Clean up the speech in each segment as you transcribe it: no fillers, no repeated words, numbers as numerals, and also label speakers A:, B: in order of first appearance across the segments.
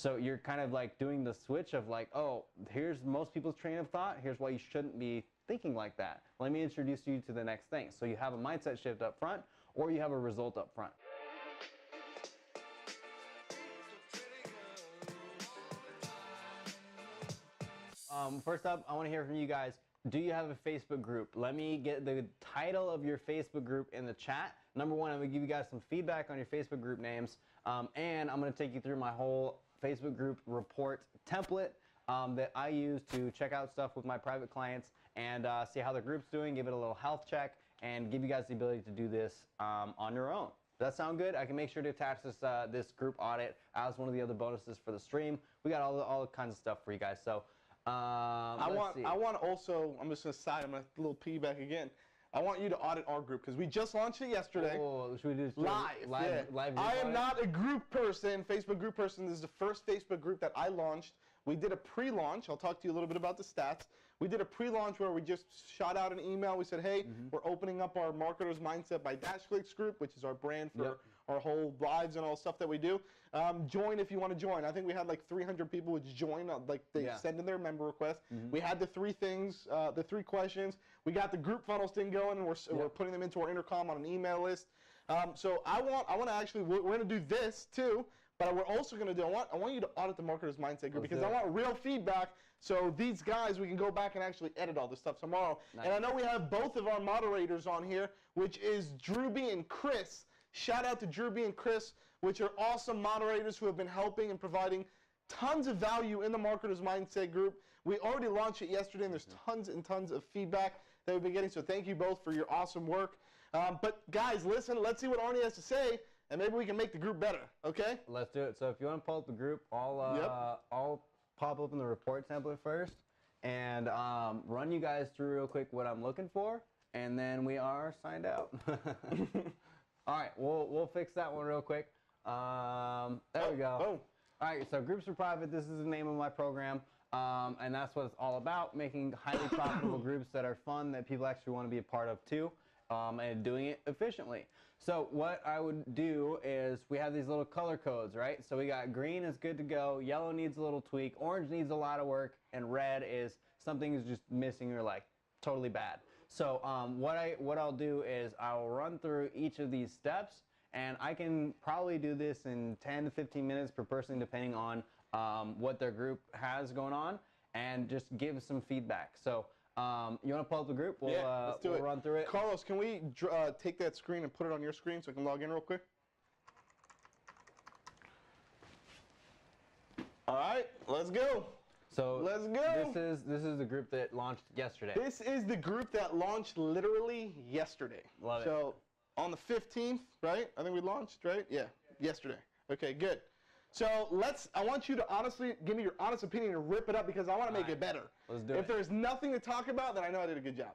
A: So you're kind of like doing the switch of like, oh, here's most people's train of thought. Here's why you shouldn't be thinking like that. Let me introduce you to the next thing. So you have a mindset shift up front, or you have a result up front. First up, I want to hear from you guys. Do you have a Facebook group? Let me get the title of your Facebook group in the chat. Number one, I'm going to give you guys some feedback on your Facebook group names, and I'm going to take you through my whole Facebook group report template that I use to check out stuff with my private clients and see how the group's doing, give it a little health check, and give you guys the ability to do this on your own. Does that sound good? I can make sure to attach this this group audit as one of the other bonuses for the stream. We got all kinds of stuff for you guys. So. I
B: want also, I'm just going to side, I'm going to little piggyback again. I want you to audit our group because we just launched it yesterday.
A: Oh, should we do
B: live?
A: Yeah. Live
B: I am not a group person, Facebook group person. This is the first Facebook group that I launched. We did a pre-launch. I'll talk to you a little bit about the stats. We did a pre-launch where we just shot out an email. We said, hey, we're opening up our Marketer's Mindset by DashClicks group, which is our brand for our whole lives and all stuff that we do. Join if you want to join. I think we had like 300 people which joined. Like they send in their member request. We had the three things, the three questions. We got the group funnels thing going, and we're putting them into our intercom on an email list. So I want to actually, we're going to do this too. But we're also going to do, I want you to audit the Marketer's Mindset group because I want real feedback. So these guys, we can go back and actually edit all this stuff tomorrow. Nice. And I know we have both of our moderators on here, which is Drewby and Chris. Shout out to Drewby and Chris, which are awesome moderators who have been helping and providing tons of value in the Marketer's Mindset group. We already launched it yesterday, and there's tons and tons of feedback that we've been getting. So thank you both for your awesome work. But guys, listen, let's see what Arnie has to say. And maybe we can make the group better, okay?
A: Let's do it. So if you want to pull up the group, I'll pop open the report template first and run you guys through real quick what I'm looking for, and then we are signed out. All right, we'll fix that one real quick. There we go. All right, so groups are private. This is the name of my program, and that's what it's all about, making highly profitable groups that are fun, that people actually want to be a part of too. And doing it efficiently. So what I would do is we have these little color codes, right? So we got green is good to go, yellow needs a little tweak, orange needs a lot of work, and red is something is just missing or like totally bad. So what I'll do is I'll run through each of these steps, and I can probably do this in 10 to 15 minutes per person depending on what their group has going on, and just give some feedback. So you want to pull up the group?
B: Let's do
A: we'll run through it.
B: Carlos, can we take that screen and put it on your screen so I can log in real quick? All right, let's go.
A: So
B: let's go.
A: This is the group that launched yesterday.
B: This is the group that launched literally yesterday.
A: Love it.
B: So on the 15th, right? I think we launched, right? Yeah, yesterday. Okay, good. So I want you to honestly give me your honest opinion and rip it up because I want to make it better.
A: Let's do it.
B: If there's nothing to talk about, then I know I did a good job.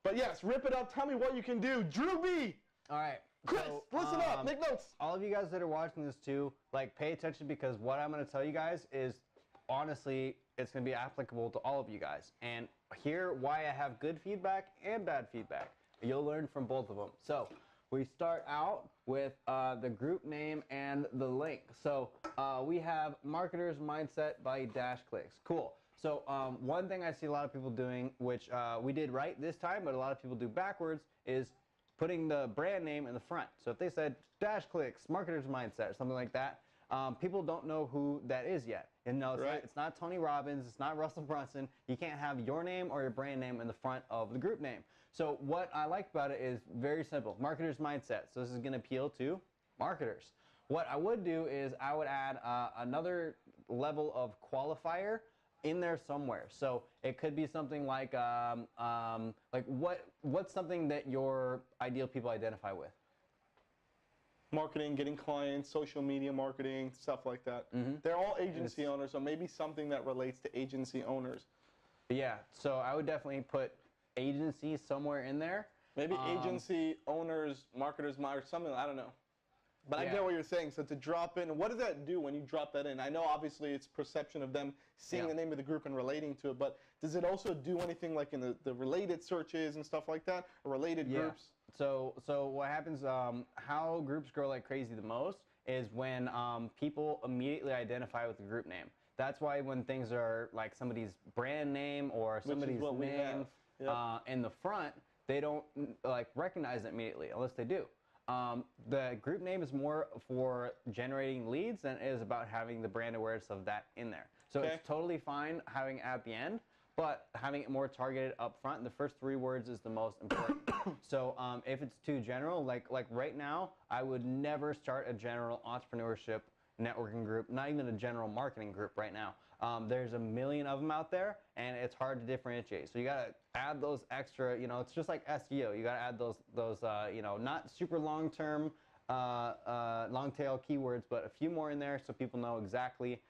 B: But yes, rip it up. Tell me what you can do. Drewby!
A: All right.
B: Chris, listen up. Make notes.
A: All of you guys that are watching this too, like pay attention because what I'm going to tell you guys is honestly, it's going to be applicable to all of you guys. And hear why I have good feedback and bad feedback. You'll learn from both of them. So we start out with the group name and the link. So we have Marketer's Mindset by DashClicks. Cool. So one thing I see a lot of people doing, which we did right this time, but a lot of people do backwards, is putting the brand name in the front. So if they said DashClicks, Marketer's Mindset, or something like that, people don't know who that is yet. And no, it's not Tony Robbins, it's not Russell Brunson. You can't have your name or your brand name in the front of the group name. So what I like about it is very simple, Marketer's Mindset. So this is going to appeal to marketers. What I would do is I would add another level of qualifier in there somewhere. So it could be something like what's something that your ideal people identify with?
B: Marketing, getting clients, social media marketing, stuff like that. They're all agency owners, so maybe something that relates to agency owners.
A: Yeah, so I would definitely put agency somewhere in there.
B: Maybe agency owners, marketers, something, I don't know. But I get what you're saying. So to drop in, what does that do when you drop that in? I know obviously it's perception of them seeing the name of the group and relating to it, but does it also do anything like in the related searches and stuff like that, or related groups?
A: So what happens, how groups grow like crazy the most is when people immediately identify with the group name. That's why when things are like somebody's brand name or somebody's name in the front, they don't like recognize it immediately unless they do. The group name is more for generating leads than it is about having the brand awareness of that in there. So it's totally fine having it at the end, but having it more targeted up front, the first 3 words is the most important. So if it's too general, like right now, I would never start a general entrepreneurship networking group, not even a general marketing group right now. There's a million of them out there, and it's hard to differentiate. So you gotta add those extra, it's just like SEO. You gotta add those not super long-term, long-tail keywords, but a few more in there so people know exactly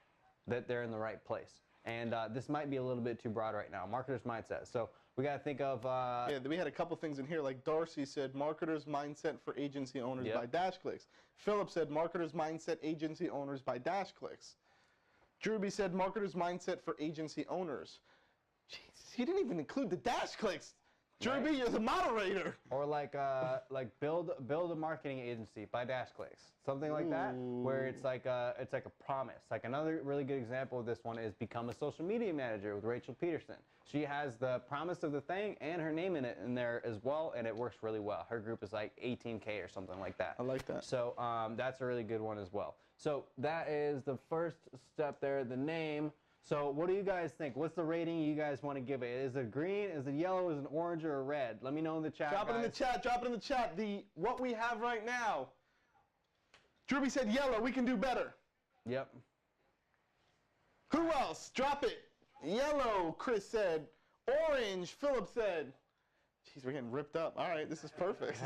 A: that they're in the right place. And this might be a little bit too broad right now. Marketer's mindset. So we got to think of...
B: yeah, we had a couple things in here. Like Darcy said, marketer's mindset for agency owners by DashClicks. Philip said, marketer's mindset agency owners by DashClicks. Drewby said, marketer's mindset for agency owners. Jeez, he didn't even include the DashClicks. Drewby, you're the moderator.
A: Or like build a marketing agency by DashClicks, something like that, where it's like a promise. Like another really good example of this one is become a social media manager with Rachel Peterson. She has the promise of the thing and her name in it in there as well, and it works really well. Her group is like 18K or something like that.
B: I like that.
A: So that's a really good one as well. So that is the first step there, the name. So what do you guys think? What's the rating you guys want to give it? Is it green? Is it yellow? Is it orange or a red? Let me know in the chat,
B: Drop it in the chat. Drop it in the chat. What we have right now. Drewby said yellow. We can do better.
A: Yep.
B: Who else? Drop it. Yellow, Chris said. Orange, Philip said. Jeez, we're getting ripped up. All right, this is perfect.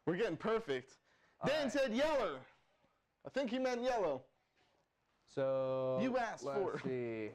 B: We're getting perfect. Dan said yellow. I think he meant yellow.
A: So
B: you asked for.
A: Let's see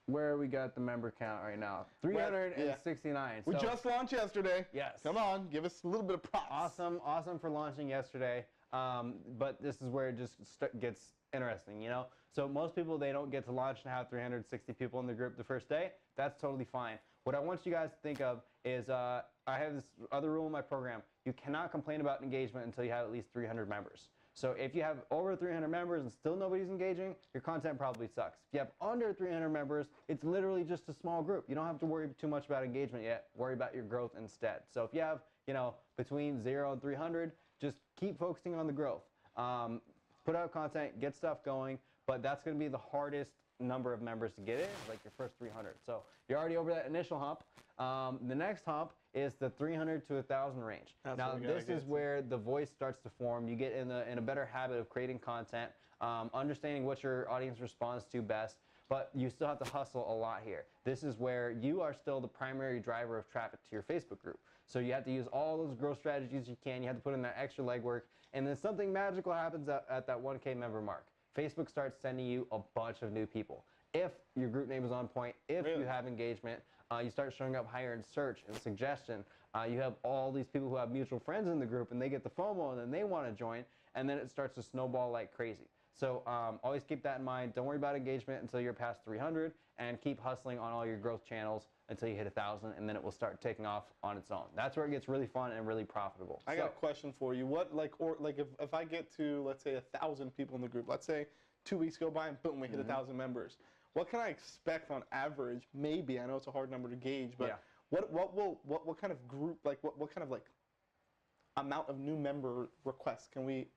A: where we got the member count right now. 369.
B: We just launched yesterday.
A: Yes.
B: Come on, give us a little bit of props.
A: Awesome for launching yesterday. But this is where it just gets interesting, So most people, they don't get to launch and have 360 people in the group the first day. That's totally fine. What I want you guys to think of is I have this other rule in my program. You cannot complain about engagement until you have at least 300 members. So if you have over 300 members and still nobody's engaging, your content probably sucks. If you have under 300 members, it's literally just a small group. You don't have to worry too much about engagement yet. Worry about your growth instead. So if you have, between 0 and 300, just keep focusing on the growth. Put out content, get stuff going, but that's going to be the hardest number of members to get in, like your first 300. So you're already over that initial hump. The next hump is the 300 to 1,000 range. Now this is where the voice starts to form. You get in a better habit of creating content, understanding what your audience responds to best, but you still have to hustle a lot here. This is where you are still the primary driver of traffic to your Facebook group. So you have to use all those growth strategies you can. You have to put in that extra legwork, and then something magical happens at that 1K member mark. Facebook starts sending you a bunch of new people. If your group name is on point, if you have engagement, you start showing up higher in search and suggestion. You have all these people who have mutual friends in the group, and they get the FOMO, and then they want to join, and then it starts to snowball like crazy. So always keep that in mind. Don't worry about engagement until you're past 300, and keep hustling on all your growth channels until you hit 1,000, and then it will start taking off on its own. That's where it gets really fun and really profitable.
B: I got a question for you. What if I get to, let's say, 1,000 people in the group, let's say 2 weeks go by and boom, we hit 1,000 members. What can I expect on average? Maybe, I know it's a hard number to gauge, but what kind of group, what kind of amount of new member requests can we,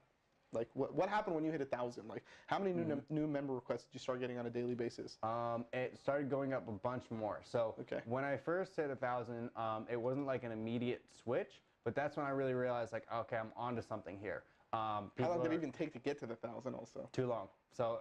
B: what happened when you hit 1,000? Like, how many new member requests did you start getting on a daily basis?
A: It started going up a bunch more. So when I first hit 1,000, it wasn't like an immediate switch, but that's when I really realized, like, okay, I'm onto something here.
B: How long did it even take to get to the 1,000 also?
A: Too long. So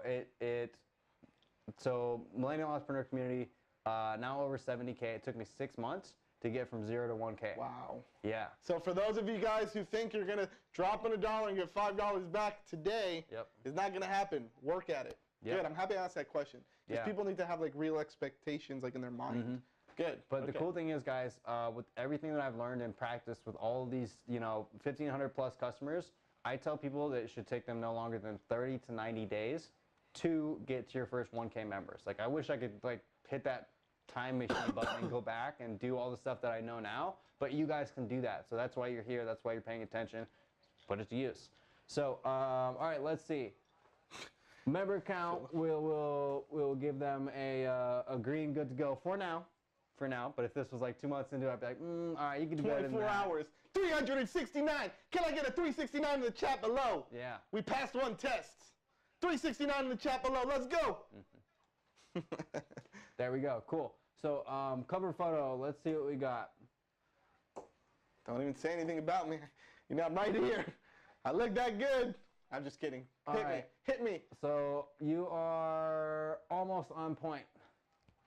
A: so Millennial Entrepreneur Community, now over 70K. It took me 6 months to get from 0 to 1K.
B: Wow.
A: Yeah.
B: So for those of you guys who think you're going to drop in $1 and get $5 back today, it's not going to happen. Work at it. Good. I'm happy I asked that question. Because people need to have real expectations in their mind. Good.
A: But the cool thing is, guys, with everything that I've learned and practiced with all of these, 1,500 plus customers, I tell people that it should take them no longer than 30 to 90 days to get to your first 1K members. Like, I wish I could hit that time machine button and go back and do all the stuff that I know now, but you guys can do that. So that's why you're here. That's why you're paying attention. Put it to use. So, all right, let's see. Member account, we'll give them a green good to go for now. For now, but if this was like 2 months into it, I'd be like, all right, you can do better than
B: 24
A: that.
B: hours. 369. Can I get a 369 in the chat below?
A: Yeah.
B: We passed one test. 369 in the chat below. Let's go.
A: There we go. Cool. So cover photo. Let's see what we got.
B: Don't even say anything about me. You know, I'm right here. I look that good. I'm just kidding. Hit me. Hit me.
A: So you are almost on point.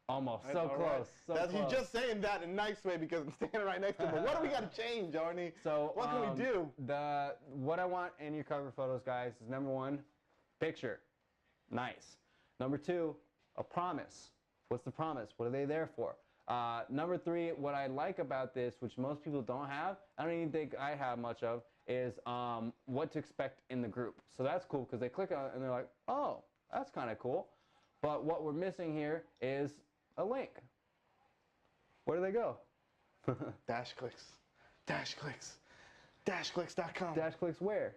A: Almost. So
B: All
A: close.
B: right.
A: So close.
B: He's just saying that in a nice way because I'm standing right next to him. But what do we got to change, Arnie?
A: So
B: what can we do?
A: What I want in your cover photos, guys, is number 1, picture. Nice. Number 2, a promise. What's the promise? What are they there for? Number 3, what I like about this, which most people don't have, I don't even think I have much of, is what to expect in the group. So that's cool because they click on it and they're like, oh, that's kind of cool. But what we're missing here is a link. Where do they go?
B: DashClicks. DashClicks. DashClicks.com.
A: DashClicks where?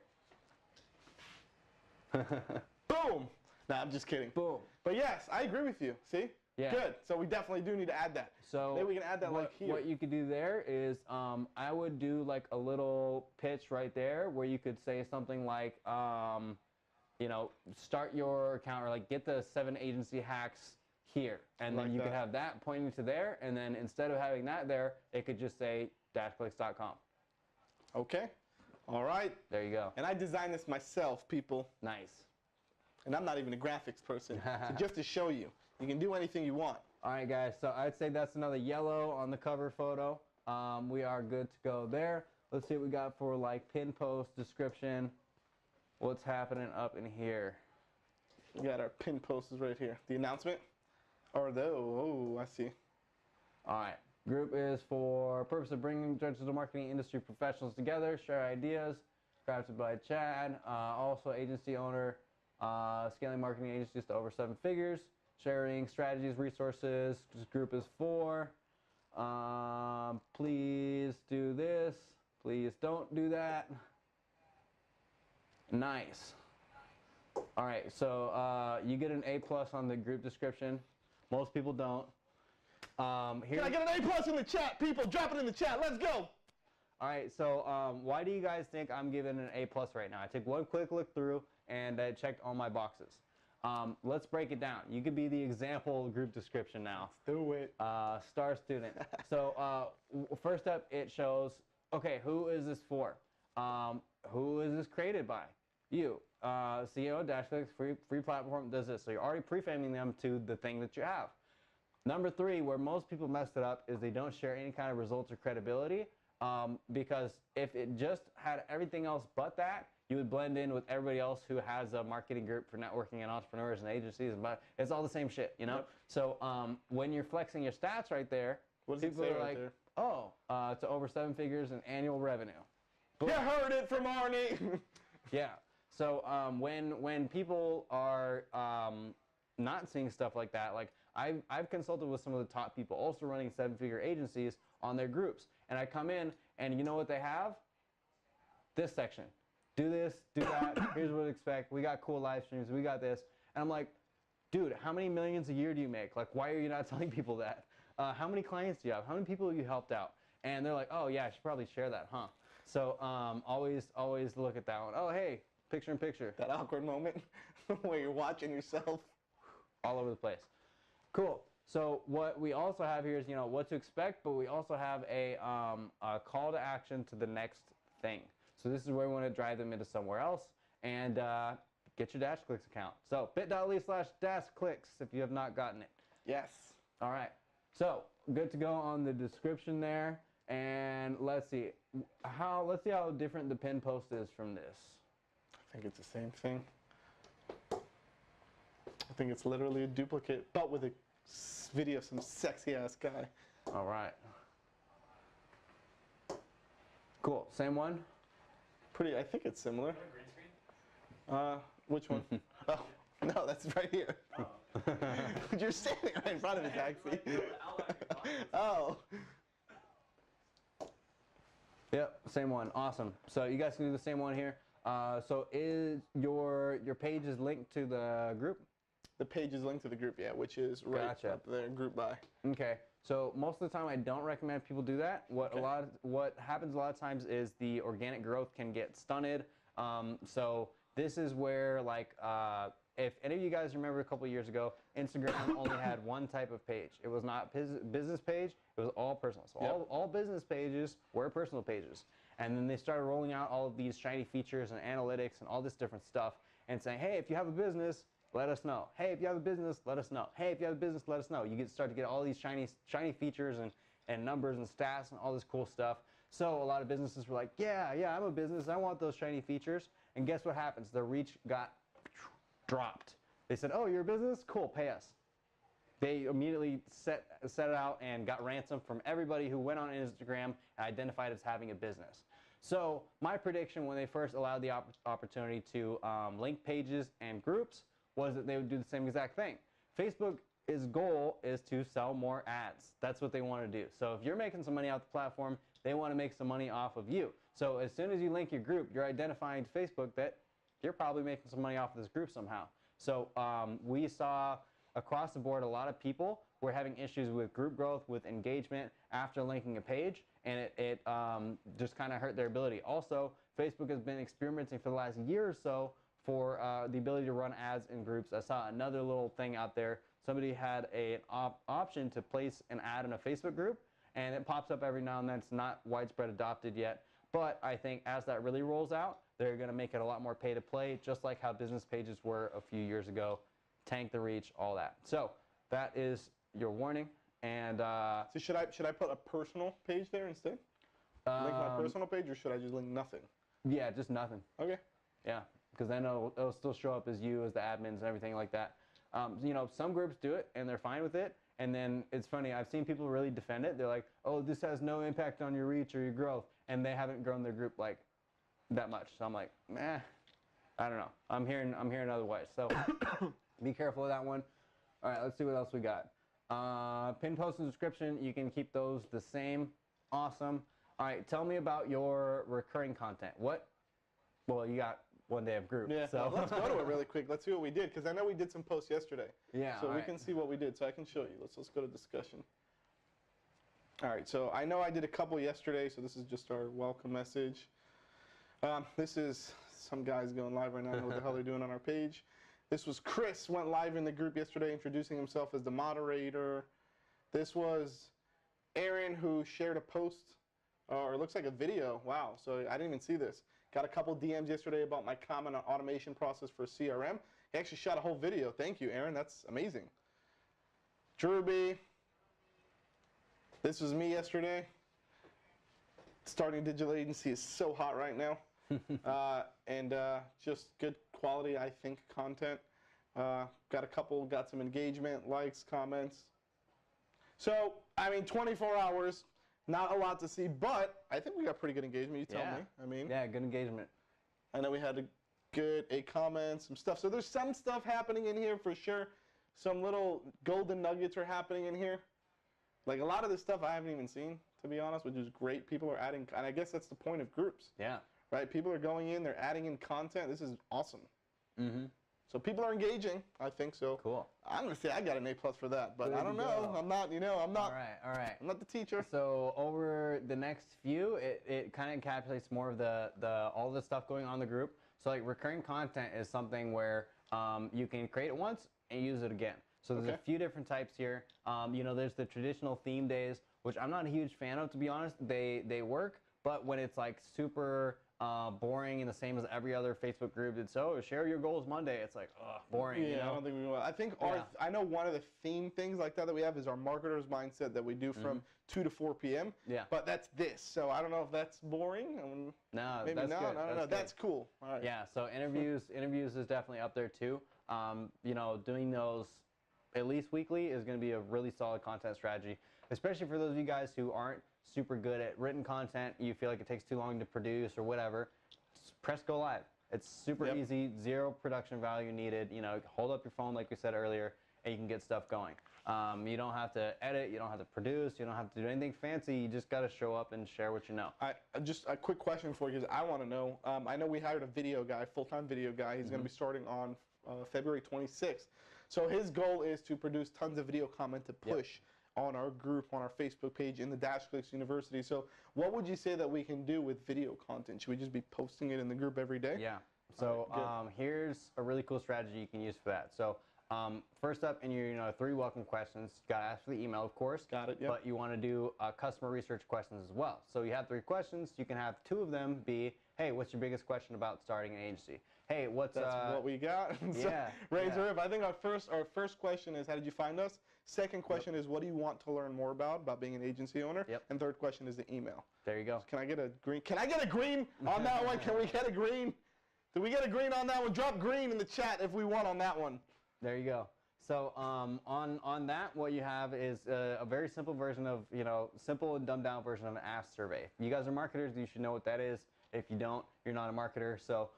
B: Boom. Nah, I'm just kidding.
A: Boom.
B: But yes, I agree with you. See?
A: Yeah.
B: Good. So we definitely do need to add that.
A: So
B: maybe we can add that like here.
A: What you could do there is I would do like a little pitch right there where you could say something like, you know, start your account or like get the 7 agency hacks here. And then you could have that pointing to there. And then instead of having that there, it could just say DashClicks.com.
B: Okay. All right.
A: There you go.
B: And I designed this myself, people.
A: Nice.
B: And I'm not even a graphics person. So just to show you, you can do anything you want.
A: All right, guys. So I'd say that's another yellow on the cover photo. We are good to go there. Let's see what we got for like pin post, description. What's happening up in here?
B: We got our pin posters right here. The announcement. Or the, oh, I see.
A: All right. Group is for purpose of bringing digital marketing industry professionals together, share ideas, crafted by Chad. Also agency owner, scaling marketing agencies to over 7 figures, sharing strategies, resources. This group is for, please do this, please don't do that. Nice. All right, so you get an A+ on the group description. Most people don't.
B: Can I get an A+ in the chat? People, drop it in the chat. Let's go.
A: All right, so why do you guys think I'm giving an A+ right now? I took one quick look through and I checked all my boxes. Let's break it down. You could be the example group description now.
B: Let's do it.
A: Star student. So first up, it shows, okay, who is this for? Who is this created by? You. CEO, DashClicks, free platform, does this. So you're already preframing them to the thing that you have. Number 3, where most people messed it up, is they don't share any kind of results or credibility. Because if it just had everything else but that, you would blend in with everybody else who has a marketing group for networking and entrepreneurs and agencies. But it's all the same shit, you know? Yep. So when you're flexing your stats right there, people are like, oh, it's over 7 figures in annual revenue.
B: Boom. You heard it from Arnie.
A: Yeah. So when people are not seeing stuff like that, like I've consulted with some of the top people also running 7-figure agencies on their groups. And I come in and you know what they have? This section. Do this, do that, here's what to expect. We got cool live streams, we got this. And I'm like, dude, how many millions a year do you make? Like, why are you not telling people that? How many clients do you have? How many people have you helped out? And they're like, oh yeah, I should probably share that, huh? So always look at that one. Oh, hey, picture in picture.
B: That awkward moment where you're watching yourself.
A: All over the place. Cool. So what we also have here is, you know, what to expect, but we also have a call to action to the next thing. So this is where we want to drive them into somewhere else and get your DashClicks account. So bit.ly/DashClicks if you have not gotten it.
B: Yes.
A: All right. So good to go on the description there. And let's see how different the pin post is from this.
B: I think it's the same thing. I think it's literally a duplicate, but with a video of some sexy ass guy.
A: All right. Cool. Same one?
B: I think it's similar. Which one? Oh, no, that's right here. Oh. You're standing right in front of the taxi. Oh.
A: Yep, same one. Awesome. So you guys can do the same one here. So is your page is linked to the group?
B: The page is linked to the group, yeah, which is right
A: Gotcha.
B: up there, group by.
A: Okay. So most of the time, I don't recommend people do that. What happens a lot of times is the organic growth can get stunted. So this is where, like, if any of you guys remember a couple of years ago, Instagram only had one type of page. It was not business page. It was all personal. So all business pages were personal pages. And then they started rolling out all of these shiny features and analytics and all this different stuff and saying, hey, if you have a business, let us know. Hey, if you have a business, let us know. Hey, if you have a business, let us know. You start to get all these shiny features and numbers and stats and all this cool stuff. So a lot of businesses were like, yeah, I'm a business. I want those shiny features. And guess what happens? Their reach got dropped. They said, oh, you're a business? Cool, pay us. They immediately set it out and got ransom from everybody who went on Instagram and identified as having a business. So my prediction when they first allowed the opportunity to link pages and groups was that they would do the same exact thing. Facebook's goal is to sell more ads. That's what they want to do. So if you're making some money off the platform, they want to make some money off of you. So as soon as you link your group, you're identifying to Facebook that you're probably making some money off of this group somehow. So we saw across the board a lot of people were having issues with group growth, with engagement after linking a page, and it just kind of hurt their ability. Also, Facebook has been experimenting for the last year or so for the ability to run ads in groups. I saw another little thing out there. Somebody had an option to place an ad in a Facebook group, and it pops up every now and then. It's not widespread adopted yet, but I think as that really rolls out, they're going to make it a lot more pay to play, just like how business pages were a few years ago. Tank the reach, all that. So that is your warning. And
B: so should I put a personal page there instead? Link my personal page, or should I just link nothing?
A: Yeah, just nothing.
B: Okay.
A: Yeah, because then it'll still show up as you, as the admins and everything like that. You know, some groups do it and they're fine with it. And then it's funny, I've seen people really defend it. They're like, oh, this has no impact on your reach or your growth. And they haven't grown their group like that much. So I'm like, meh, I don't know. I'm hearing otherwise. So be careful with that one. All right, let's see what else we got. Pin post and description, you can keep those the same. Awesome. All right, tell me about your recurring content. Well, you got one day of group.
B: Yeah,
A: so.
B: well, let's go to it really quick. Let's see what we did, because I know we did some posts yesterday.
A: Yeah.
B: So we can see what we did, so I can show you. Let's go to discussion. All right, so I know I did a couple yesterday, so this is just our welcome message. This is some guys going live right now. I don't know what the hell they're doing on our page. This was Chris, went live in the group yesterday introducing himself as the moderator. This was Aaron, who shared a post, or it looks like a video. Wow, so I didn't even see this. Got a couple DMs yesterday about my comment on automation process for CRM. He actually shot a whole video. Thank you, Aaron. That's amazing. Drew B. This was me yesterday. Starting digital agency is so hot right now. and just good quality, I think, content. Got some engagement, likes, comments. So, I mean, 24 hours, not a lot to see, but I think we got pretty good engagement, you tell me. I mean,
A: yeah, good engagement.
B: I know we had a comment, some stuff. So there's some stuff happening in here for sure. Some little golden nuggets are happening in here. Like a lot of this stuff I haven't even seen, to be honest, which is great. People are adding, and I guess that's the point of groups.
A: Yeah.
B: Right? People are going in, they're adding in content. This is awesome.
A: Mm-hmm.
B: So people are engaging, I think so.
A: Cool.
B: I'm going to say I got an A+ for that, but
A: Good
B: I don't know.
A: go.
B: I'm not, I'm not.
A: All right.
B: I'm not the teacher.
A: So over the next few, it kind of encapsulates more of all the stuff going on in the group. So like recurring content is something where you can create it once and use it again. So there's a few different types here. There's the traditional theme days, which I'm not a huge fan of, to be honest. They work, but when it's like super boring and the same as every other Facebook group, it's share your goals Monday. It's like boring.
B: Yeah, I don't think we will. I think I know one of the theme things like that we have is our marketer's mindset that we do from 2 to 4 p.m.
A: Yeah.
B: But that's this, so I don't know if that's boring.
A: No,
B: maybe
A: that's
B: not.
A: good.
B: I don't know. That's cool. All right.
A: Yeah. So interviews is definitely up there too. Doing those at least weekly is going to be a really solid content strategy, especially for those of you guys who aren't super good at written content. You feel like it takes too long to produce or whatever. Just press go live. It's super easy, zero production value needed. You know, hold up your phone like we said earlier, and you can get stuff going. You don't have to edit, you don't have to produce, you don't have to do anything fancy. You just got to show up and share what you know.
B: Just a quick question for you, because I want to know. I know we hired a video guy, full-time video guy. He's going to be starting on February 26th. So his goal is to produce tons of video content to push on our group, on our Facebook page, in the DashClicks University. So what would you say that we can do with video content? Should we just be posting it in the group every day?
A: Yeah. So here's a really cool strategy you can use for that. So first up in your 3 welcome questions, you got to ask for the email, of course.
B: Got it,
A: But you want to do customer research questions as well. So you have 3 questions. You can have 2 of them be, hey, what's your biggest question about starting an agency? Hey, what's
B: That's what we got. So, Razor, I think our first question is, how did you find us? Second question is, what do you want to learn more about being an agency owner? And third question is the email.
A: There you go.
B: Can I get a green? Can I get a green on that one? Can we get a green? Did we get a green on that one? Drop green in the chat if we won on that one.
A: There you go. So on that, what you have is a very simple version of, simple and dumbed down version of an ask survey. You guys are marketers, you should know what that is. If you don't, you're not a marketer. So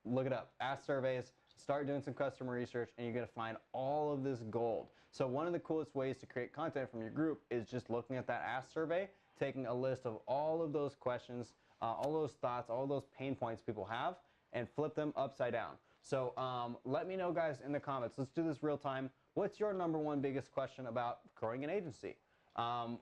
A: look it up. Ask surveys, start doing some customer research, and you're going to find all of this gold. So one of the coolest ways to create content from your group is just looking at that ask survey, taking a list of all of those questions, all those thoughts, all those pain points people have, and flip them upside down. So let me know, guys, in the comments. Let's do this real time. What's your #1 biggest question about growing an agency?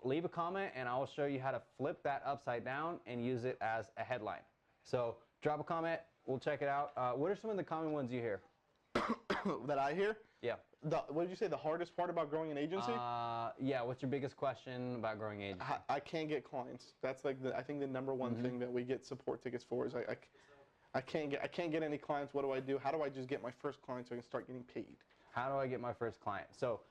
A: Leave a comment, and I'll show you how to flip that upside down and use it as a headline. So drop a comment. We'll check it out. What are some of the common ones you hear?
B: That I hear?
A: Yeah.
B: What did you say, the hardest part about growing an agency?
A: Yeah, what's your biggest question about growing an agency?
B: I can't get clients. That's like I think the #1 thing that we get support tickets for is I can't get any clients. What do I do? How do I just get my first client so I can start getting paid?
A: How do I get my first client? So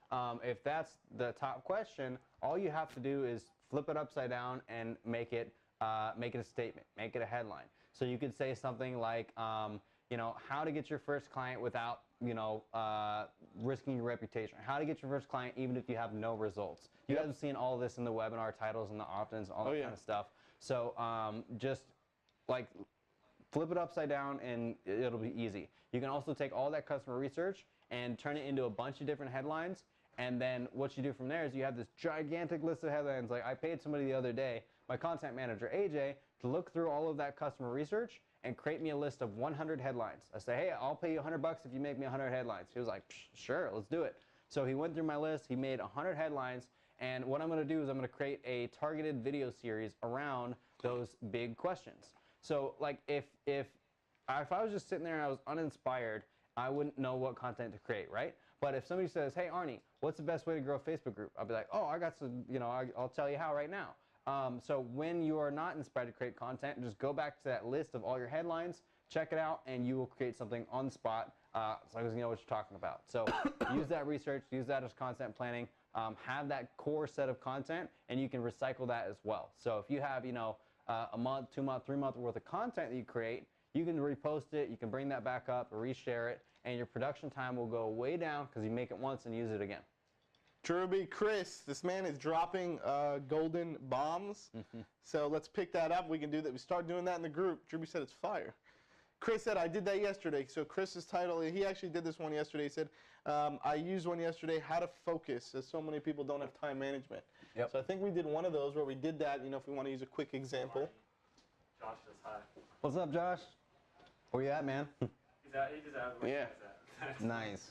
A: if that's the top question, all you have to do is flip it upside down and make it a statement, make it a headline. So you could say something like, how to get your first client without, risking your reputation. How to get your first client even if you have no results. You guys have seen all of this in the webinar titles and the opt-ins, all that kind of stuff. So just like flip it upside down and it'll be easy. You can also take all that customer research and turn it into a bunch of different headlines. And then what you do from there is you have this gigantic list of headlines. Like I paid somebody the other day, my content manager, AJ, to look through all of that customer research and create me a list of 100 headlines. I say, hey, I'll pay you $100 if you make me 100 headlines. He was like, sure, let's do it. So he went through my list, he made 100 headlines, and what I'm gonna do is I'm gonna create a targeted video series around those big questions. So like if I was just sitting there and I was uninspired, I wouldn't know what content to create, right? But if somebody says, hey, Arnie, what's the best way to grow a Facebook group? I'll be like, oh, I got some, I'll tell you how right now. So when you are not inspired to create content, just go back to that list of all your headlines, check it out, and you will create something on the spot as long as you know what you're talking about. So use that research, use that as content planning, have that core set of content, and you can recycle that as well. So if you have, a month, 2 month, 3 month worth of content that you create, you can repost it, you can bring that back up, reshare it, and your production time will go way down because you make it once and use it again.
B: Druby, Chris, this man is dropping golden bombs. So let's pick that up. We can do that. We start doing that in the group. Druby said it's fire. Chris said, I did that yesterday. So Chris's title, he actually did this one yesterday. He said, I used one yesterday, how to focus, as so many people don't have time management. So I think we did one of those where we did that, if we want to use a quick example.
C: Josh says hi.
A: What's up, Josh? Where you at, man?
C: He's out. He just asked where he's at.
A: Nice.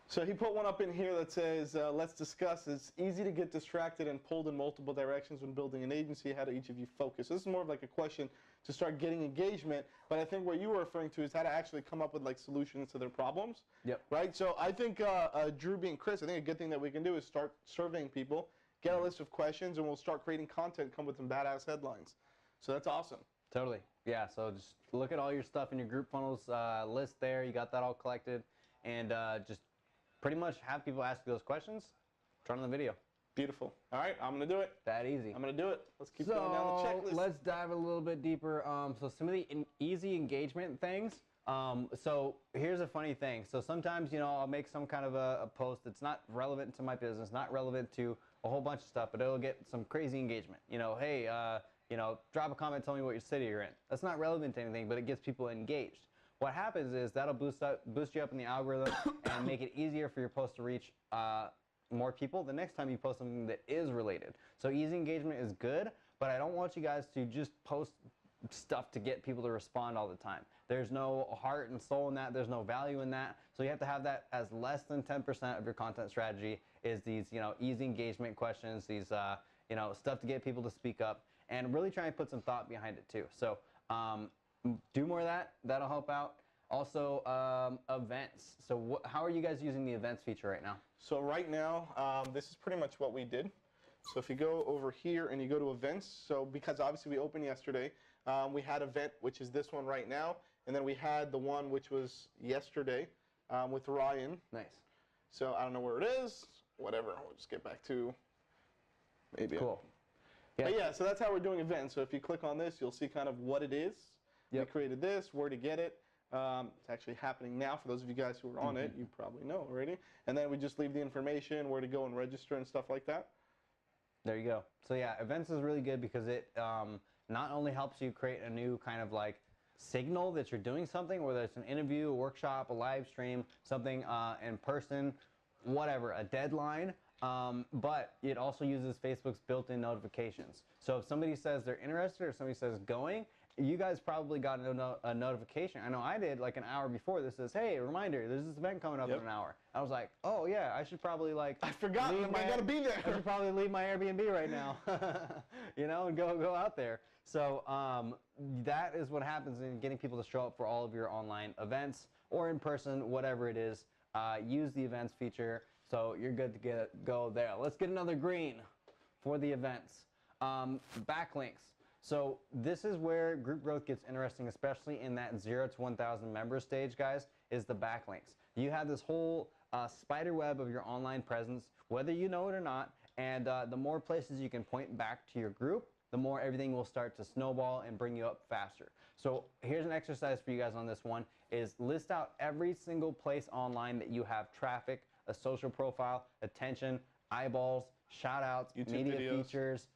B: So he put one up in here that says, let's discuss. It's easy to get distracted and pulled in multiple directions when building an agency. How do each of you focus? This is more of like a question to start getting engagement. But I think what you were referring to is how to actually come up with like solutions to their problems. Right? So I think Druby and Chris, I think a good thing that we can do is start surveying people, get a list of questions, and we'll start creating content, come with some badass headlines. So that's awesome.
A: Totally. Yeah, so just look at all your stuff in your group funnels list there. You got that all collected. And just pretty much have people ask you those questions. Turn on the video.
B: Beautiful. All right, I'm going to do it.
A: That easy.
B: I'm going to do it. Let's keep going down the checklist.
A: Let's dive a little bit deeper. So some of the easy engagement things. So here's a funny thing. So sometimes, I'll make some kind of a post that's not relevant to my business, not relevant to a whole bunch of stuff, but it'll get some crazy engagement. Hey, you know, drop a comment, tell me what your city you're in. That's not relevant to anything, but it gets people engaged. What happens is that'll boost you up in the algorithm and make it easier for your post to reach more people the next time you post something that is related. So easy engagement is good, but I don't want you guys to just post stuff to get people to respond all the time. There's no heart and soul in that. There's no value in that. So you have to have that as less than 10% of your content strategy is these, you know, easy engagement questions, these, you know, stuff to get people to speak up, and really try and put some thought behind it too. So do more of that. That'll help out. Also, events. So how are you guys using the events feature right now?
B: So right now, this is pretty much what we did. So if you go over here and you go to events, so because obviously we opened yesterday, we had event, which is this one right now, and then we had the one which was yesterday with Ryan.
A: Nice.
B: So I don't know where it is. Whatever. We'll just get back to maybe.
A: Cool.
B: Yeah. But yeah, so that's how we're doing events. So if you click on this, you'll see kind of what it is. Yep. We created this, where to get it. It's actually happening now for those of you guys who are on it. You probably know already. And then we just leave the information, where to go and register and stuff like that.
A: There you go. So yeah, events is really good because it not only helps you create a new kind of like signal that you're doing something, whether it's an interview, a workshop, a live stream, something in person, whatever, a deadline, but it also uses Facebook's built-in notifications. So if somebody says they're interested or somebody says going, you guys probably got a notification. I know I did like an hour before that says, hey, reminder, there's this event coming up in an hour. I was like, oh yeah, I should probably like,
B: I forgot, I gotta be there.
A: I should probably leave my Airbnb right now, you know, and go out there. So that is what happens in getting people to show up for all of your online events or in person, whatever it is. Use the events feature, so you're good to go there. Let's get another green for the events. Backlinks. So this is where group growth gets interesting, especially in that 0 to 1,000 member stage, guys, is the backlinks. You have this whole spider web of your online presence, whether you know it or not, and the more places you can point back to your group, the more everything will start to snowball and bring you up faster. So here's an exercise for you guys on this one, is list out every single place online that you have traffic, a social profile, attention, eyeballs, shout outs, media features,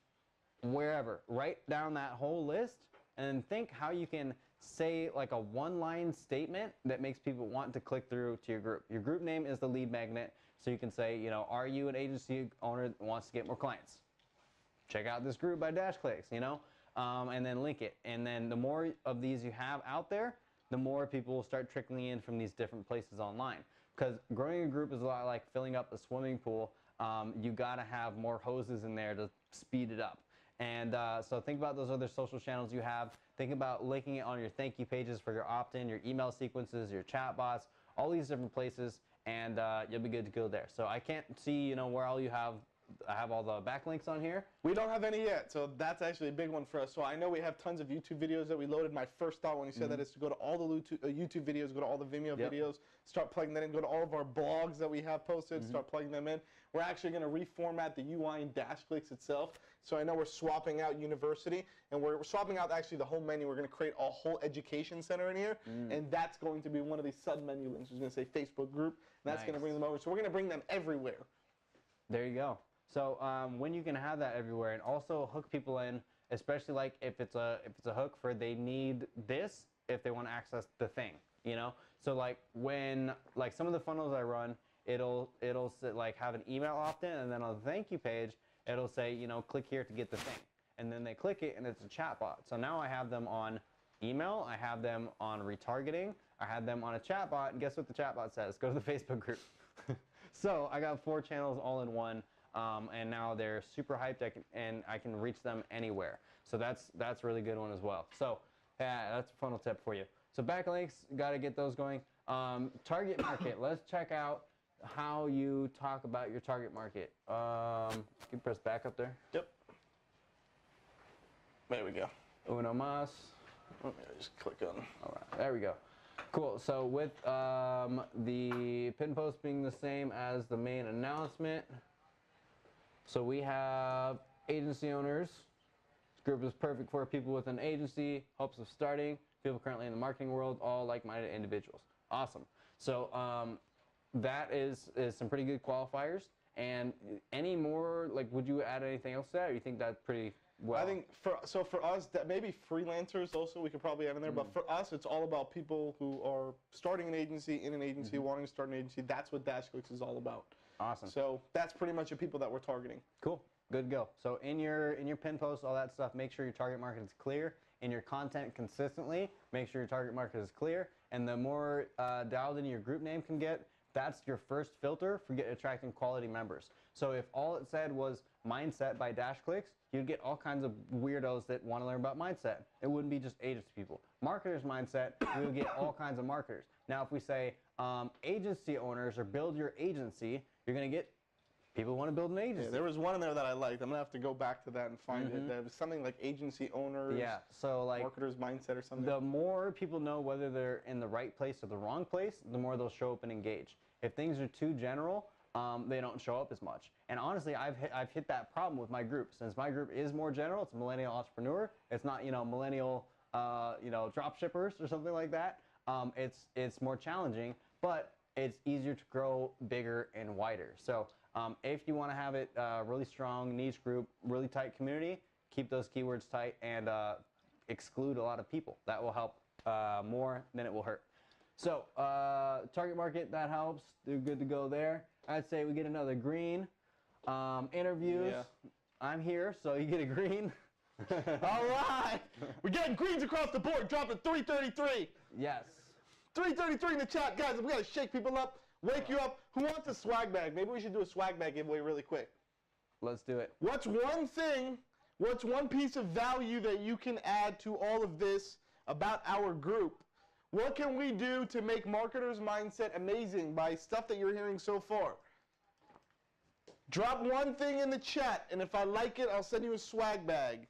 A: wherever. Write down that whole list and think how you can say like a one-line statement that makes people want to click through to your group. Your group name is the lead magnet, so you can say, you know, are you an agency owner that wants to get more clients? Check out this group by DashClicks, you know, and then link it. And then the more of these you have out there, the more people will start trickling in from these different places online. Because growing a group is a lot like filling up a swimming pool. You gotta have more hoses in there to speed it up. And so think about those other social channels you have. Think about linking it on your thank you pages for your opt-in, your email sequences, your chat bots, all these different places, and you'll be good to go there. So I can't see, you know, where all you have. I have all the backlinks on here.
B: We don't have any yet, so that's actually a big one for us. So I know we have tons of YouTube videos that we loaded. My first thought when you said that is to go to all the YouTube videos, go to all the Vimeo videos, start plugging that in, go to all of our blogs that we have posted, start plugging them in. We're actually going to reformat the UI in DashClicks itself. So I know we're swapping out University, and we're swapping out actually the whole menu. We're going to create a whole education center in here, and that's going to be one of these sub-menu links. We're going to say Facebook group, and that's going to bring them over. So we're going to bring them everywhere.
A: There you go. So when you can have that everywhere and also hook people in, especially like if it's a hook for they need this, if they want to access the thing, you know. So like when like some of the funnels I run, it'll like have an email opt-in, and then on the thank you page, it'll say, you know, click here to get the thing, and then they click it and it's a chat bot. So now I have them on email, I have them on retargeting, I have them on a chat bot, and guess what the chat bot says? Go to the Facebook group. So I got 4 channels all in one. And now they're super hyped, and I can reach them anywhere. So that's a really good one as well. So yeah, that's a funnel tip for you. So backlinks, got to get those going. Target market, let's check out how you talk about your target market. You can press back up there.
B: Yep. There we go.
A: Uno más.
B: Let me just click on.
A: All right, there we go. Cool. So with the pin post being the same as the main announcement, so we have agency owners. This group is perfect for people with an agency, hopes of starting, people currently in the marketing world, all like-minded individuals. Awesome. So that is some pretty good qualifiers. And any more, like, would you add anything else to that, or you think that's pretty well.
B: I think for us, that maybe freelancers also we could probably add in there. But for us, it's all about people who are starting an agency, in an agency, wanting to start an agency. That's what DashClicks is all about.
A: Awesome.
B: So that's pretty much the people that we're targeting.
A: Cool. Good to go. So in your pin posts, all that stuff, make sure your target market is clear. In your content consistently, make sure your target market is clear. And the more dialed in your group name can get, that's your first filter for attracting quality members. So if all it said was mindset by DashClicks, you'd get all kinds of weirdos that want to learn about mindset. It wouldn't be just agency people. Marketers mindset, we would get all kinds of marketers. Now if we say agency owners or build your agency, you're going to get people who want to build an agency.
B: Yeah, there was one in there that I liked. I'm going to have to go back to that and find it. There was something like agency owners,
A: so like
B: marketers mindset or something.
A: The more people know whether they're in the right place or the wrong place, the more they'll show up and engage. If things are too general, they don't show up as much. And honestly, I've hit that problem with my group. Since my group is more general, it's millennial entrepreneur. It's not millennial drop shippers or something like that. It's more challenging, but it's easier to grow bigger and wider. So if you want to have it really strong niche group, really tight community, keep those keywords tight and exclude a lot of people. That will help more than it will hurt. So target market, that helps. They're good to go there. I'd say we get another green. Interviews.
B: Yeah.
A: I'm here, so you get a green.
B: All right. We're getting greens across the board. Dropping 333.
A: Yes.
B: 333 in the chat. Guys, we got to shake people up, wake you up. Who wants a swag bag? Maybe we should do a swag bag giveaway really quick.
A: Let's do it.
B: What's one piece of value that you can add to all of this about our group? What can we do to make Marketers Mindset amazing by stuff that you're hearing so far? Drop one thing in the chat, and if I like it, I'll send you a swag bag.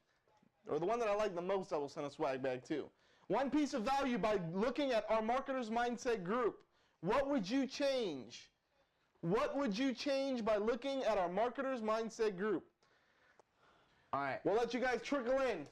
B: Or the one that I like the most, I will send a swag bag too. One piece of value by looking at our Marketers Mindset group. What would you change? What would you change by looking at our Marketers Mindset group?
A: All right.
B: We'll let you guys trickle in.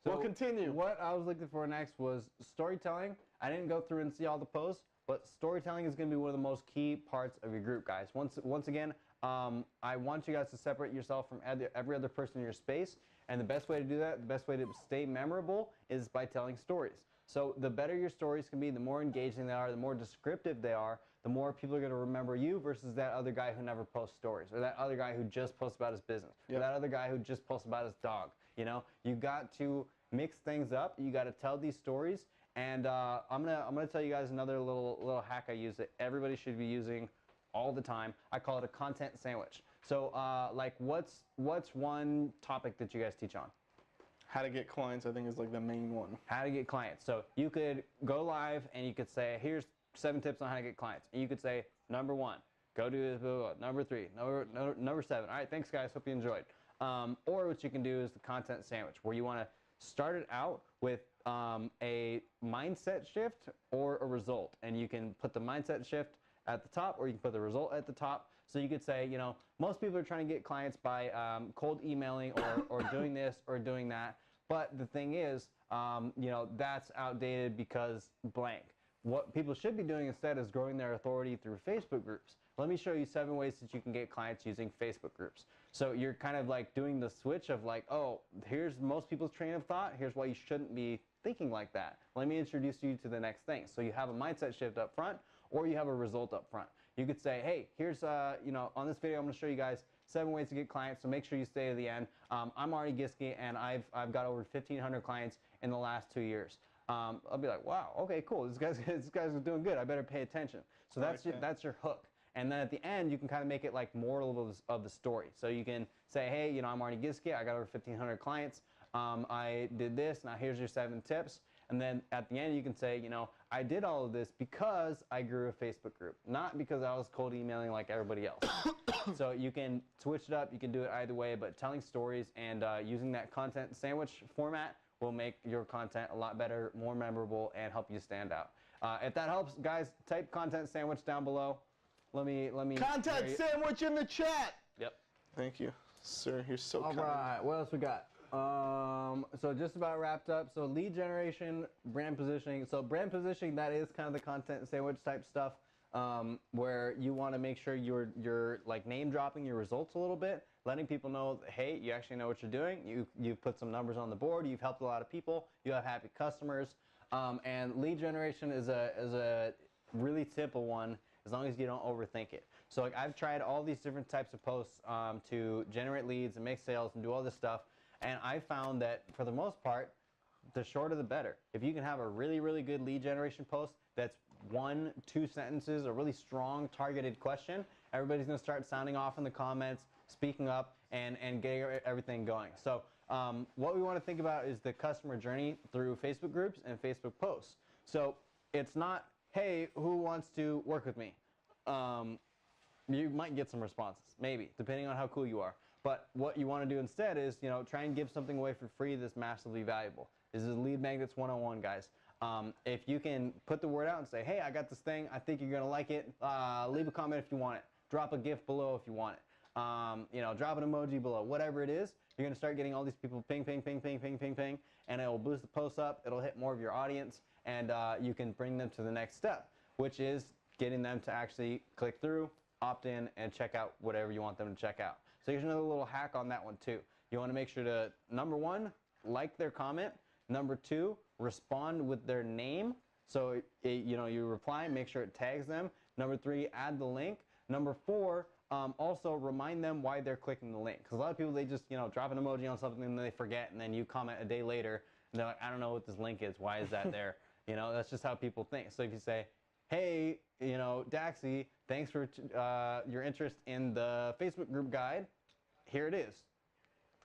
A: So
B: we'll continue.
A: What I was looking for next was storytelling. I didn't go through and see all the posts, but storytelling is going to be one of the most key parts of your group, guys. Once again, I want you guys to separate yourself from every other person in your space, and the best way to do that, the best way to stay memorable is by telling stories. So the better your stories can be, the more engaging they are, the more descriptive they are, the more people are going to remember you versus that other guy who never posts stories, or that other guy who just posts about his business, or that other guy who just posts about his dog. You got to mix things up. You got to tell these stories. And I'm gonna tell you guys another little hack I use that everybody should be using all the time. I call it a content sandwich. So like what's one topic that you guys teach on?
B: How to get clients, I think, is like the main one.
A: How to get clients. So you could go live and you could say, here's 7 tips on how to get clients. And you could say, number 1, go do this, blah, blah, blah. Number 3, number 7. All right, thanks guys, hope you enjoyed. Or what you can do is the content sandwich, where you want to start it out with a mindset shift or a result. And you can put the mindset shift at the top, or you can put the result at the top. So you could say, most people are trying to get clients by cold emailing or doing this or doing that. But the thing is, that's outdated because blank. What people should be doing instead is growing their authority through Facebook groups. Let me show you 7 ways that you can get clients using Facebook groups. So you're kind of like doing the switch of like, oh, here's most people's train of thought. Here's why you shouldn't be thinking like that. Let me introduce you to the next thing. So you have a mindset shift up front, or you have a result up front. You could say, hey, here's, on this video, I'm going to show you guys 7 ways to get clients. So make sure you stay to the end. I'm Audit and I've got over 1,500 clients in the last 2 years. I'll be like, wow, okay, cool. This guy's doing good. I better pay attention. So that's your hook. And then at the end, you can kind of make it like moral of the story. So you can say, hey, I'm Audit, I got over 1,500 clients. I did this. Now here's your 7 tips. And then at the end, you can say, I did all of this because I grew a Facebook group, not because I was cold emailing like everybody else. So you can switch it up. You can do it either way, but telling stories and using that content sandwich format will make your content a lot better, more memorable, and help you stand out. If that helps, guys, type content sandwich down below. Let me.
B: Content sandwich in the chat.
A: Yep.
B: Thank you, sir. You're so kind.
A: All right. What else we got? So just about wrapped up. So lead generation, brand positioning. So brand positioning, that is kind of the content sandwich type stuff. where you want to make sure you're like name dropping your results a little bit, letting people know that, hey, you actually know what you're doing. You've put some numbers on the board. You've helped a lot of people. You have happy customers. And lead generation is a really simple one as long as you don't overthink it. So like I've tried all these different types of posts to generate leads and make sales and do all this stuff, and I found that for the most part, the shorter the better. If you can have a really, really good lead generation post that's 1-2 sentences, a really strong targeted question, everybody's gonna start sounding off in the comments, speaking up, and getting everything going. So what we wanna think about is the customer journey through Facebook groups and Facebook posts. So it's not, hey, who wants to work with me? You might get some responses, maybe, depending on how cool you are. But what you want to do instead is, try and give something away for free that's massively valuable. This is Lead Magnets 101, guys. If you can put the word out and say, hey, I got this thing, I think you're going to like it, leave a comment if you want it. Drop a GIF below if you want it. Drop an emoji below, whatever it is. You're going to start getting all these people ping, ping, ping, ping, ping, ping, ping, and it will boost the post up. It'll hit more of your audience, and you can bring them to the next step, which is getting them to actually click through, opt in, and check out whatever you want them to check out. So here's another little hack on that one too. You want to make sure to, number 1, like their comment. Number 2, respond with their name. So you reply, make sure it tags them. Number 3, add the link. Number 4, also remind them why they're clicking the link. Because a lot of people, they just drop an emoji on something and then they forget, and then you comment a day later and they're like, I don't know what this link is. Why is that there? That's just how people think. So if you say, hey, Daxy, thanks for your interest in the Facebook group guide. Here it is.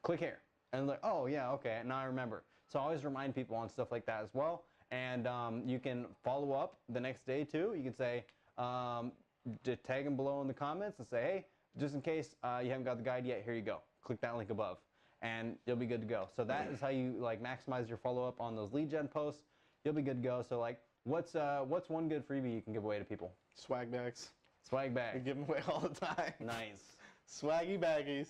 A: Click here. And like, oh, yeah, okay, now I remember. So always remind people on stuff like that as well. And you can follow up the next day, too. You can say, tag them below in the comments and say, hey, just in case you haven't got the guide yet, here you go. Click that link above, and you'll be good to go. So that is how you maximize your follow-up on those lead gen posts. You'll be good to go. So what's one good freebie you can give away to people?
B: Swag bags.
A: Swag bags.
B: We give them away all the time.
A: Nice.
B: Swaggy baggies.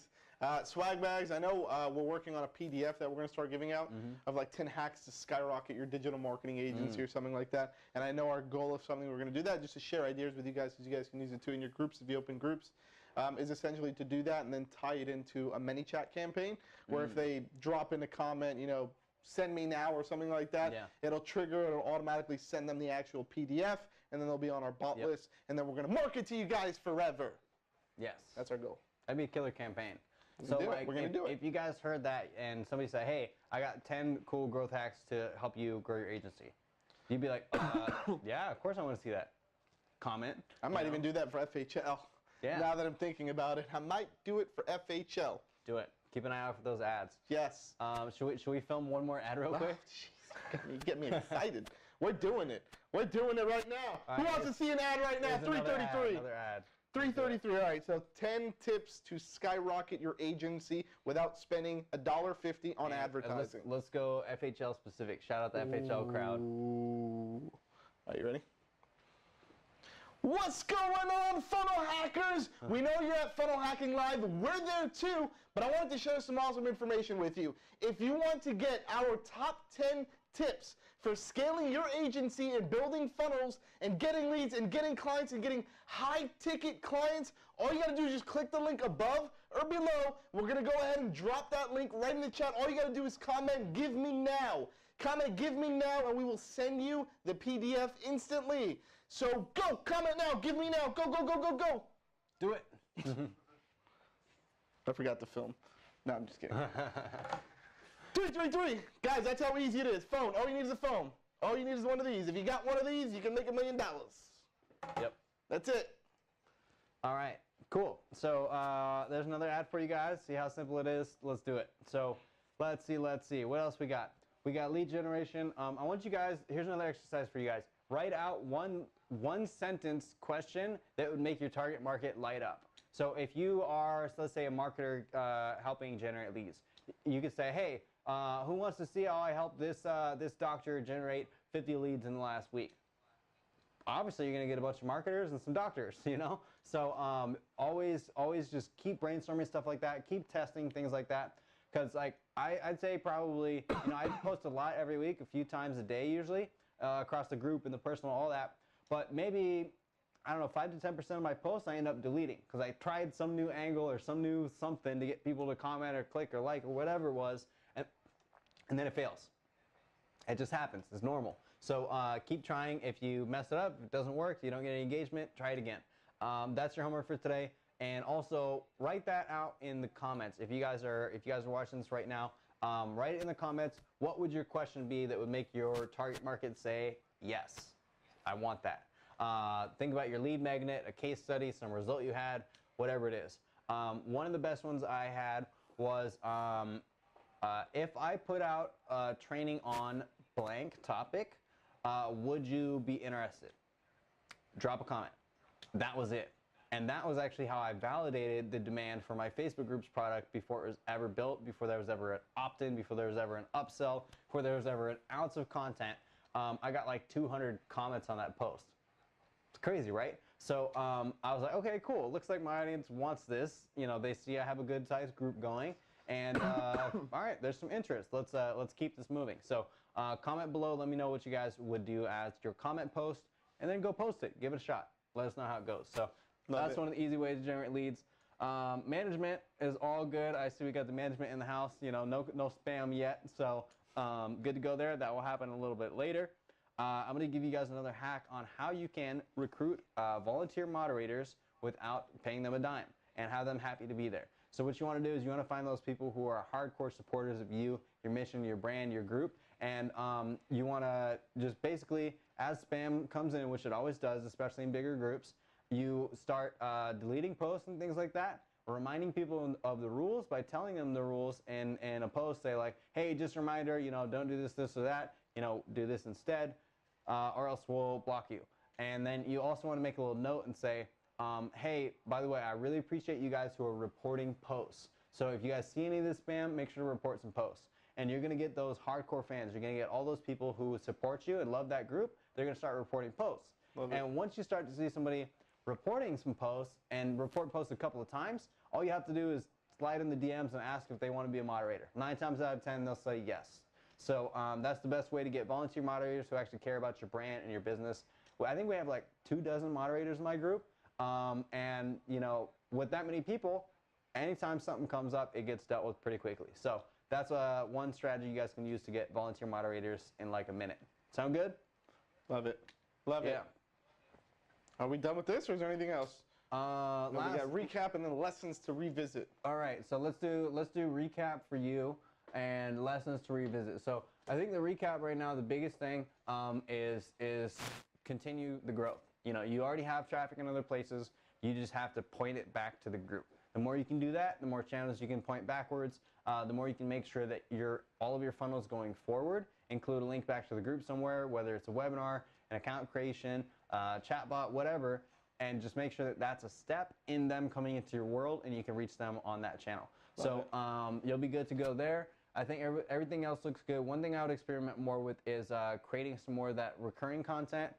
B: Swag bags, I know we're working on a PDF that we're going to start giving out of like 10 hacks to skyrocket your digital marketing agency or something like that. And I know our goal of something we're going to do that just to share ideas with you guys, because you guys can use it too in your groups if you open groups, is essentially to do that and then tie it into a ManyChat campaign where if they drop in a comment, send me now or something like that, it'll trigger, it'll automatically send them the actual PDF, and then they'll be on our bot list, and then we're going to market to you guys forever.
A: Yes.
B: That's our goal.
A: That'd be a killer campaign.
B: So we're going to do it.
A: If you guys heard that and somebody said, hey, I got 10 cool growth hacks to help you grow your agency, you'd be like, yeah, of course I want to see that. Comment.
B: I might even do that for FHL.
A: Yeah.
B: Now that I'm thinking about it, I might do it for FHL.
A: Do it. Keep an eye out for those ads.
B: Yes.
A: Should we film one more ad real quick?
B: Jeez, you get me excited. We're doing it. We're doing it right now. Who wants to see an ad right now? 333.
A: Another ad.
B: 333. All right, so 10 tips to skyrocket your agency without spending $1.50 on advertising.
A: Let's go FHL specific. Shout out the FHL crowd.
B: Are you ready? What's going on, funnel hackers? We know you're at Funnel Hacking Live. We're there too, but I wanted to share some awesome information with you. If you want to get our top 10 tips for scaling your agency and building funnels and getting leads and getting clients and getting high-ticket clients, all you got to do is just click the link above or below. We're going to go ahead and drop that link right in the chat. All you got to do is comment, give me now. Comment, give me now, and we will send you the PDF instantly. So go, comment now, give me now, go, go, go, go, go.
A: Do it.
B: I forgot to film. No, I'm just kidding. 333. Guys, that's how easy it is. Phone. All you need is a phone. All you need is one of these. If you got one of these, you can make $1 million.
A: Yep.
B: That's it.
A: All right. Cool. So there's another ad for you guys. See how simple it is? Let's do it. So let's see. What else we got? We got lead generation. I want you guys, here's another exercise for you guys. Write out one sentence question that would make your target market light up. So if you are, so let's say, a marketer helping generate leads, you could say, hey, who wants to see how I help this doctor generate 50 leads in the last week? Obviously, you're going to get a bunch of marketers and some doctors, So always just keep brainstorming stuff like that. Keep testing things like that. Because I'd say probably, I post a lot every week, a few times a day usually, across the group and the personal, all that. But maybe I don't know, 5 to 10% of my posts I end up deleting because I tried some new angle or some new something to get people to comment or click or like or whatever it was, and then it fails. It just happens. It's normal. So keep trying. If you mess it up, if it doesn't work, you don't get any engagement, try it again. That's your homework for today. And also write that out in the comments. If you guys are watching this right now, write it in the comments. What would your question be that would make your target market say, yes, I want that? Think about your lead magnet, a case study, some result you had, whatever it is. One of the best ones I had was if I put out training on blank topic, would you be interested? Drop a comment. That was it. And that was actually how I validated the demand for my Facebook groups product before it was ever built, before there was ever an opt-in, before there was ever an upsell, before there was ever an ounce of content. I got like 200 comments on that post. It's crazy, right? So I was like, okay, cool. Looks like my audience wants this. You know, they see I have a good sized group going, and all right, there's some interest. Let's keep this moving. So comment below. Let me know what you guys would do as your comment post, and then go post it. Give it a shot. Let us know how it goes. So that's one of the easy ways to generate leads. Management is all good. I see we got the management in the house. You know, no spam yet. So good to go there. That will happen a little bit later. I'm going to give you guys another hack on how you can recruit volunteer moderators without paying them a dime and have them happy to be there. So what you want to do is you want to find those people who are hardcore supporters of you, your mission, your brand, your group, and you want to just basically, as spam comes in, which it always does, especially in bigger groups, you start deleting posts and things like that, reminding people of the rules by telling them the rules in a post. Say like, hey, just a reminder, you know, don't do this, this, or that, you know, do this instead, or else we'll block you. And then you also want to make a little note and say, hey, by the way, I really appreciate you guys who are reporting posts. So if you guys see any of this spam, make sure to report some posts. And you're going to get those hardcore fans. You're going to get all those people who support you and love that group. They're going to start reporting posts. And once you start to see somebody reporting some posts and report posts a couple of times, all you have to do is slide in the DMs and ask if they want to be a moderator. 9 times out of 10, they'll say yes. So that's the best way to get volunteer moderators who actually care about your brand and your business. Well, I think we have like 24 moderators in my group. And, you know, with that many people, anytime something comes up, it gets dealt with pretty quickly. So that's one strategy you guys can use to get volunteer moderators in like a minute. Sound good?
B: Love it. Love it. Are we done with this, or is there anything else? We got recap and then lessons to revisit.
A: All right, so let's do recap for you and lessons to revisit. So I think the recap right now, the biggest thing is continue the growth. You know, you already have traffic in other places. You just have to point it back to the group. The more you can do that, the more channels you can point backwards. The more you can make sure that all of your funnels going forward include a link back to the group somewhere, whether it's a webinar, an account creation, chatbot, whatever, and just make sure that that's a step in them coming into your world, and you can reach them on that channel. So you'll be good to go there. I think everything else looks good. One thing I would experiment more with is creating some more of that recurring content,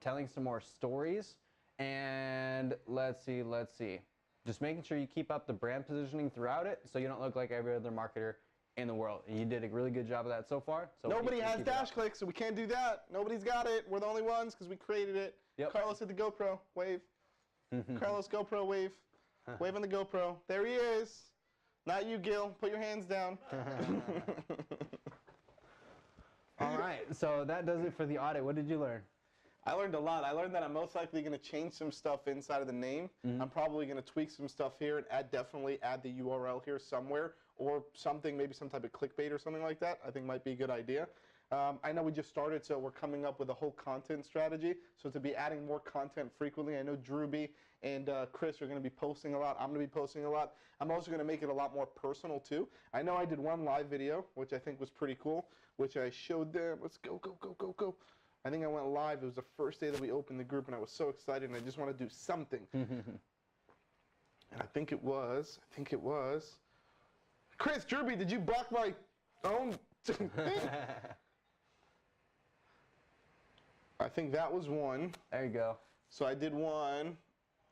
A: telling some more stories, and let's see. Just making sure you keep up the brand positioning throughout it so you don't look like every other marketer in the world. And you did a really good job of that so far. So
B: nobody has DashClicks, so we can't do that. Nobody's got it. We're the only ones because we created it. Yep. Carlos hit the GoPro. Wave. Carlos, GoPro, wave. Wave on the GoPro. There he is. Not you, Gil. Put your hands down.
A: All right, so that does it for the audit. What did you learn?
B: I learned a lot. I learned that I'm most likely going to change some stuff inside of the name. I'm probably going to tweak some stuff here and definitely add the URL here somewhere or something, maybe some type of clickbait or something like that. I think might be a good idea. I know we just started, so we're coming up with a whole content strategy. So to be adding more content frequently, I know Drewby and Chris are going to be posting a lot. I'm going to be posting a lot. I'm also going to make it a lot more personal too. I know I did one live video, which I think was pretty cool, which I showed them. Let's go, go, go, go, go. I think I went live. It was the first day that we opened the group, and I was so excited, and I just want to do something. And I think it was, Chris, Drewby, did you block my own thing? I think that was one.
A: There you go.
B: So I did one.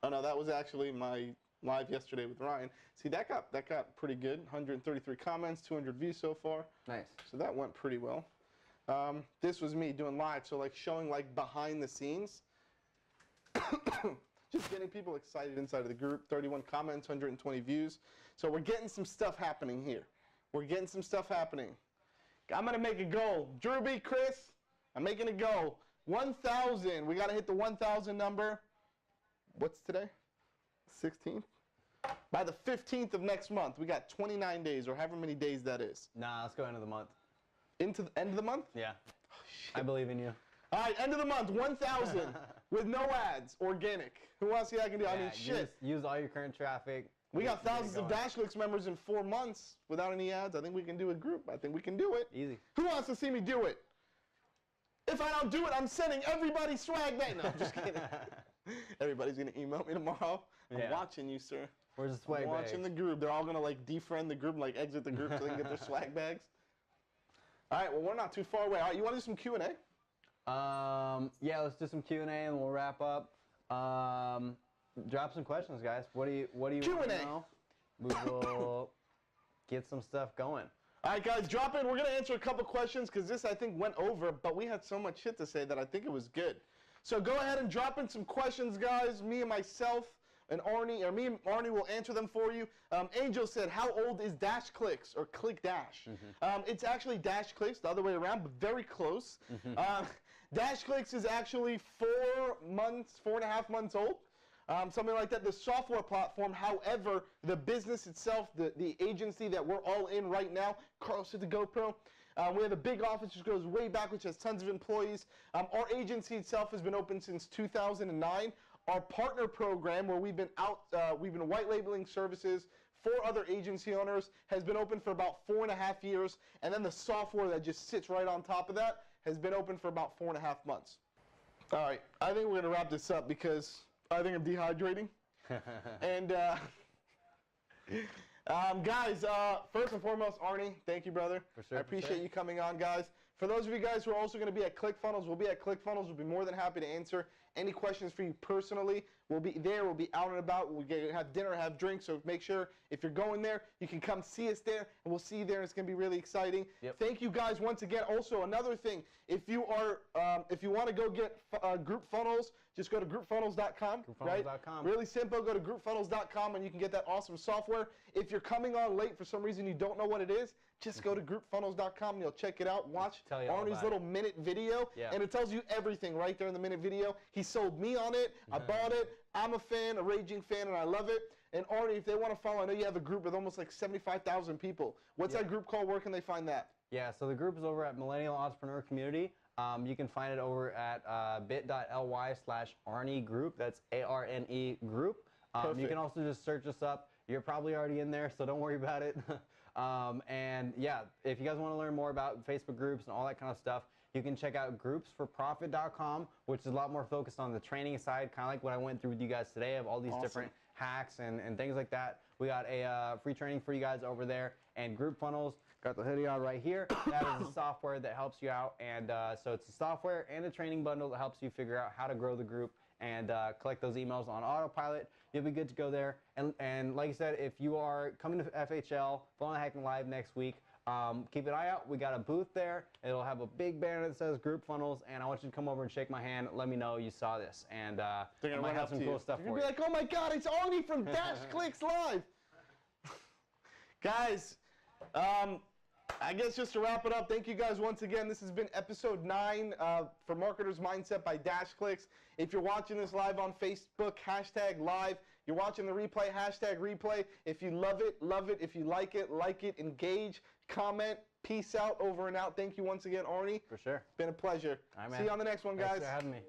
B: Oh no, that was actually my live yesterday with Ryan. See, that got pretty good. 133 comments, 200 views so far.
A: Nice.
B: So that went pretty well. This was me doing live, so like showing like behind the scenes. Just getting people excited inside of the group. 31 comments, 120 views. So we're getting some stuff happening here. We're getting some stuff happening. I'm going to make a goal. Drew B, Chris, I'm making a goal. 1,000. We got to hit the 1,000 number. What's today? 16th? By the 15th of next month. We got 29 days or however many days that is.
A: Nah, let's go end of the month.
B: Into the end of the month?
A: Yeah.
B: Oh,
A: I believe in you.
B: All right, end of the month, 1,000 with no ads, organic. Who wants to see I can do?
A: Yeah,
B: I mean, shit.
A: Use all your current traffic.
B: We got thousands of DashClicks members in 4 months without any ads. I think we can do a group. I think we can do it.
A: Easy.
B: Who wants to see me do it? If I don't do it, I'm sending everybody swag back. No, I'm just kidding. Everybody's going to email me tomorrow. I'm watching you, sir.
A: Where's the swag
B: I'm watching the group. They're all going to, like, defriend the group and, like, exit the group so they can get their swag bags. All right, well, we're not too far away. All right, you want to do some Q&A?
A: Yeah, let's do some Q&A and we'll wrap up. Drop some questions, guys. What do you want to know? We will get some stuff going.
B: All right, guys, drop in. We're going to answer a couple questions because this, I think, went over, but we had so much shit to say that I think it was good. So go ahead and drop in some questions, guys. Me and myself and Arnie, or me and Arnie will answer them for you. Angel said, how old is DashClicks or ClickDash? It's actually DashClicks, the other way around, but very close. DashClicks is actually 4.5 months old. Something like that. The software platform, however, the business itself, the agency that we're all in right now, Carlos with the GoPro, we have a big office which goes way back, which has tons of employees. Our agency itself has been open since 2009. Our partner program, where we've been white labeling services for other agency owners, has been open for about 4.5 years. And then the software that just sits right on top of that has been open for about 4.5 months. All right, I think we're going to wrap this up because I think I'm dehydrating. And guys, first and foremost, Arnie, thank you, brother.
A: For sure,
B: I appreciate you coming on, guys. For those of you guys who are also going to be at ClickFunnels, we'll be at ClickFunnels. We'll be more than happy to answer any questions for you personally. We'll be there. We'll be out and about. We'll have dinner, have drinks. So make sure if you're going there, you can come see us there, and we'll see you there. It's going to be really exciting.
A: Yep.
B: Thank you guys once again. Also, another thing, if you want to go get group funnels, just go to groupfunnels.com. Right? Really simple. Go to groupfunnels.com and you can get that awesome software. If you're coming on late for some reason you don't know what it is, just go to groupfunnels.com and you'll check it out. Watch Arnie's little minute video, and it tells you everything right there in the minute video. He sold me on it. I bought it. I'm a fan, a raging fan, and I love it. And Arnie, if they want to follow, I know you have a group with almost like 75,000 people. What's that group called? Where can they find that?
A: Yeah, so the group is over at Millennial Entrepreneur Community. You can find it over at bit.ly/Arnie Group. That's ARNE Group. You can also just search us up. You're probably already in there, so don't worry about it. And yeah, if you guys want to learn more about Facebook groups and all that kind of stuff, you can check out groupsforprofit.com, which is a lot more focused on the training side, kind of like what I went through with you guys today of all these different hacks and things like that. We got a free training for you guys over there. And GroupFunnels, got the hoodie on right here. That is the software that helps you out. And so it's a software and a training bundle that helps you figure out how to grow the group and collect those emails on autopilot. You'll be good to go there. And like I said, if you are coming to FHL, Phone Hacking Live next week, keep an eye out. We got a booth there. It'll have a big banner that says GroupFunnels, and I want you to come over and shake my hand. Let me know you saw this, and I might have some cool stuff for you.
B: You'll be like, oh my God, it's Arnie from DashClicks Live. Guys, I guess just to wrap it up, thank you guys once again. This has been episode 9 for Marketer's Mindset by DashClicks. If you're watching this live on Facebook, #live. You're watching the replay, #replay. If you love it, love it. If you like it, engage, comment. Peace out, over and out. Thank you once again, Arnie.
A: For sure.
B: It's been a pleasure.
A: All right, man.
B: See you on the next one, guys.
A: Thanks for having me.